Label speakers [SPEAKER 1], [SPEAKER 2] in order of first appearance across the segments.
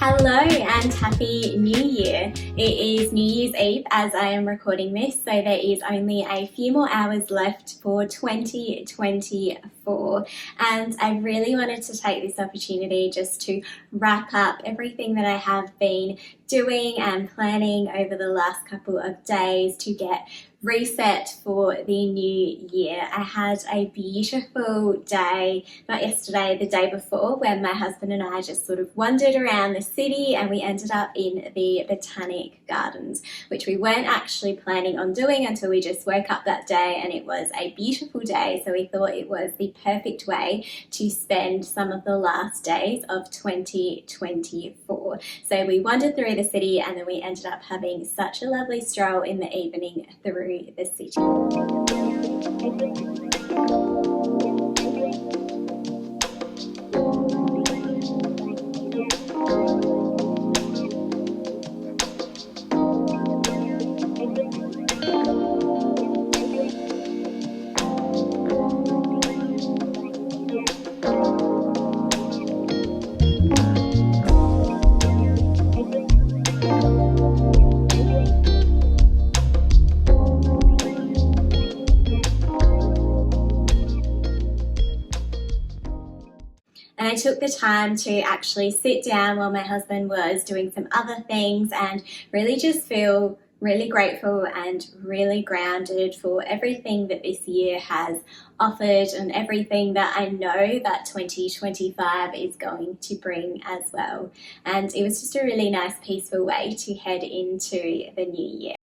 [SPEAKER 1] Hello and Happy New Year. It is New Year's Eve as I am recording this, so there is only a few more hours left for 2024, and I really wanted to take this opportunity just to wrap up everything that I have been doing and planning over the last couple of days to get reset for the new year. I had a beautiful day, not yesterday, the day before, when my husband and I just sort of wandered around the city and we ended up in the Botanic Gardens, which we weren't actually planning on doing until we just woke up that day, and it was a beautiful day, so we thought it was the perfect way to spend some of the last days of 2024. So we wandered through the city and then we ended up having such a lovely stroll in the evening through the city. And I took the time to actually sit down while my husband was doing some other things and really just feel really grateful and really grounded for everything that this year has offered and everything that I know that 2025 is going to bring as well. And it was just a really nice, peaceful way to head into the new year.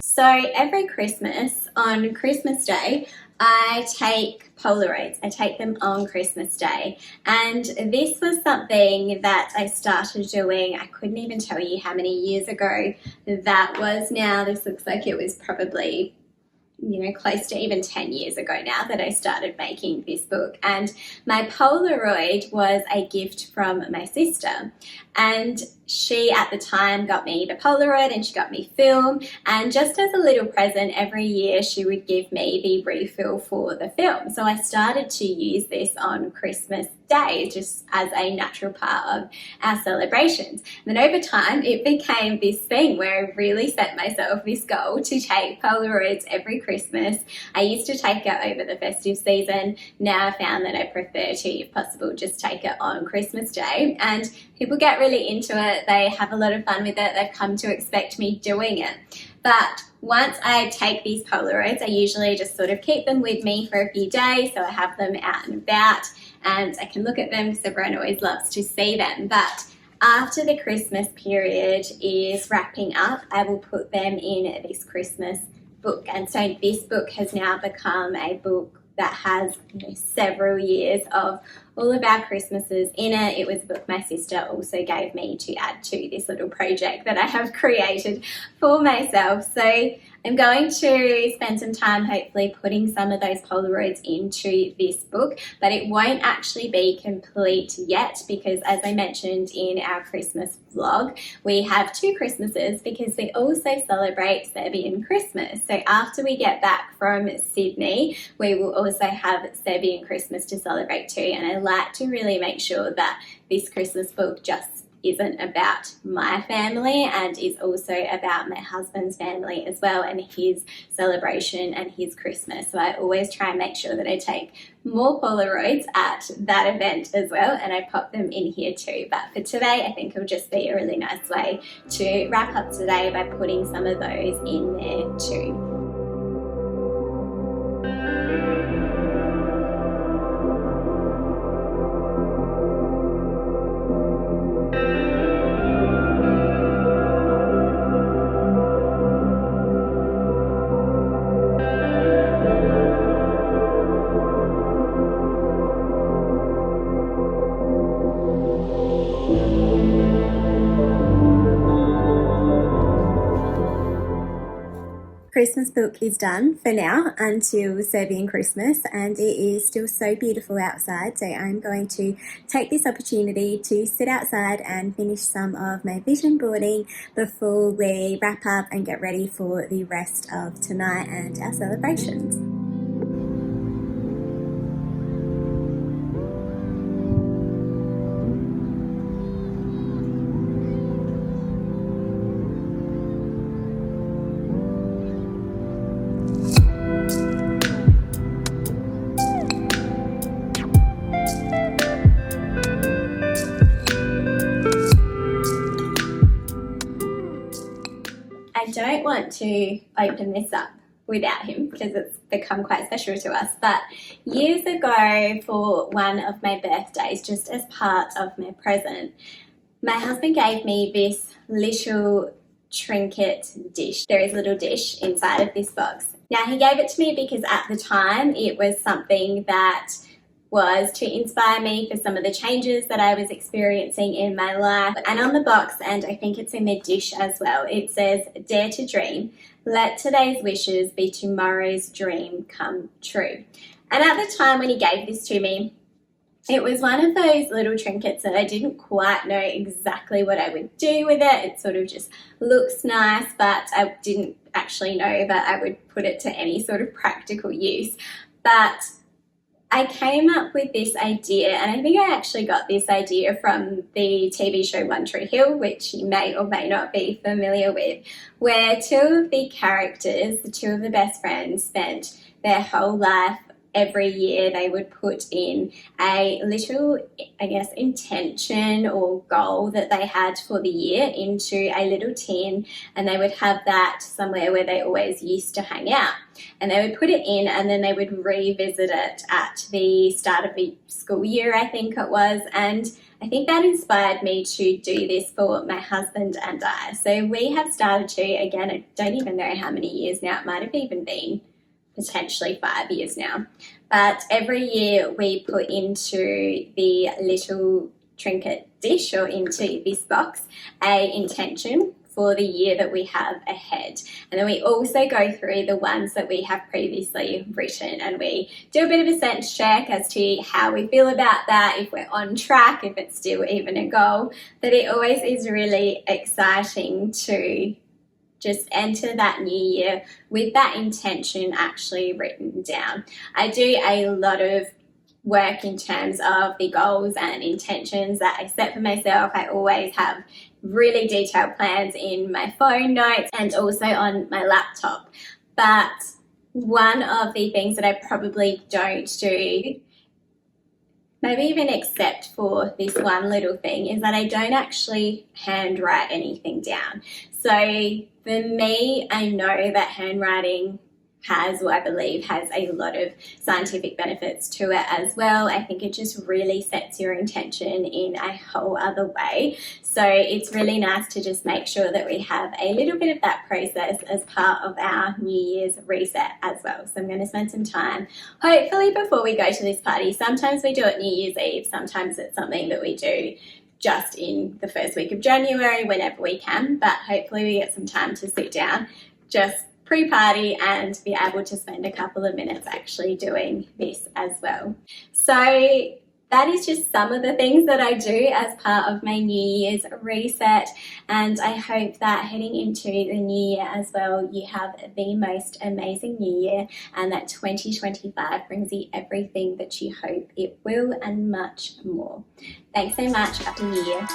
[SPEAKER 1] So every Christmas, on Christmas Day, I take Polaroids. I take them on Christmas Day. And this was something that I started doing, I couldn't even tell you how many years ago that was now. This looks like it was probably close to even 10 years ago now that I started making this book. And my Polaroid was a gift from my sister. And she at the time got me the Polaroid and she got me film, and just as a little present every year she would give me the refill for the film. So I started to use this on Christmas Day just as a natural part of our celebrations. And then over time it became this thing where I really set myself this goal to take Polaroids every Christmas. I used to take it over the festive season. Now I found that I prefer to, if possible, just take it on Christmas Day, and people get really into it. They have a lot of fun with it. They've come to expect me doing it. But once I take these Polaroids, I usually just sort of keep them with me for a few days, so I have them out and about and I can look at them because everyone always loves to see them. But after the Christmas period is wrapping up, I will put them in this Christmas book. And so this book has now become a book that has several years of all of our Christmases in it. It was a book my sister also gave me to add to this little project that I have created for myself. So I'm going to spend some time hopefully putting some of those Polaroids into this book, but it won't actually be complete yet because, as I mentioned in our Christmas vlog, we have 2 Christmases because we also celebrate Serbian Christmas. So after we get back from Sydney, we will also have Serbian Christmas to celebrate too, and I like to really make sure that this Christmas book just isn't about my family and is also about my husband's family as well, and his celebration and his Christmas. So I always try and make sure that I take more Polaroids at that event as well, and I pop them in here too. But for today, I think it'll just be a really nice way to wrap up today by putting some of those in there too. Christmas book is done for now until Serbian Christmas, and it is still so beautiful outside, so I'm going to take this opportunity to sit outside and finish some of my vision boarding before we wrap up and get ready for the rest of tonight and our celebrations. I don't want to open this up without him because it's become quite special to us, but years ago for one of my birthdays, just as part of my present, my husband gave me this little trinket dish. There is a little dish inside of this box. Now, he gave it to me because at the time it was something that was to inspire me for some of the changes that I was experiencing in my life. And on the box, and I think it's in the dish as well, it says, "Dare to dream. Let today's wishes be tomorrow's dream come true." And at the time when he gave this to me, it was one of those little trinkets that I didn't quite know exactly what I would do with it. It sort of just looks nice, but I didn't actually know that I would put it to any sort of practical use. But I came up with this idea, and I think I actually got this idea from the TV show One Tree Hill, which you may or may not be familiar with, where two of the characters, the two of the best friends, spent their whole life. Every year they would put in a little, I guess, intention or goal that they had for the year into a little tin, and they would have that somewhere where they always used to hang out. And they would put it in, and then they would revisit it at the start of the school year, I think it was. And I think that inspired me to do this for my husband and I. So we have started to, again, I don't even know how many years now, it might have even been potentially 5 years now. But every year we put into the little trinket dish or into this box a intention for the year that we have ahead. And then we also go through the ones that we have previously written, and we do a bit of a sense check as to how we feel about that, if we're on track, if it's still even a goal. But it always is really exciting to just enter that new year with that intention actually written down. I do a lot of work in terms of the goals and intentions that I set for myself. I always have really detailed plans in my phone notes and also on my laptop. But one of the things that I probably don't do, maybe even except for this one little thing, is that I don't actually handwrite anything down. So for me, I know that handwriting has, or I believe has, a lot of scientific benefits to it as well. I think it just really sets your intention in a whole other way. So it's really nice to just make sure that we have a little bit of that process as part of our New Year's reset as well. So I'm going to spend some time, hopefully before we go to this party. Sometimes we do it New Year's Eve, sometimes it's something that we do just in the first week of January, whenever we can, but hopefully we get some time to sit down, just pre-party, and be able to spend a couple of minutes actually doing this as well. So that is just some of the things that I do as part of my New Year's reset, and I hope that heading into the new year as well, you have the most amazing new year, and that 2025 brings you everything that you hope it will and much more. Thanks so much. Happy New Year.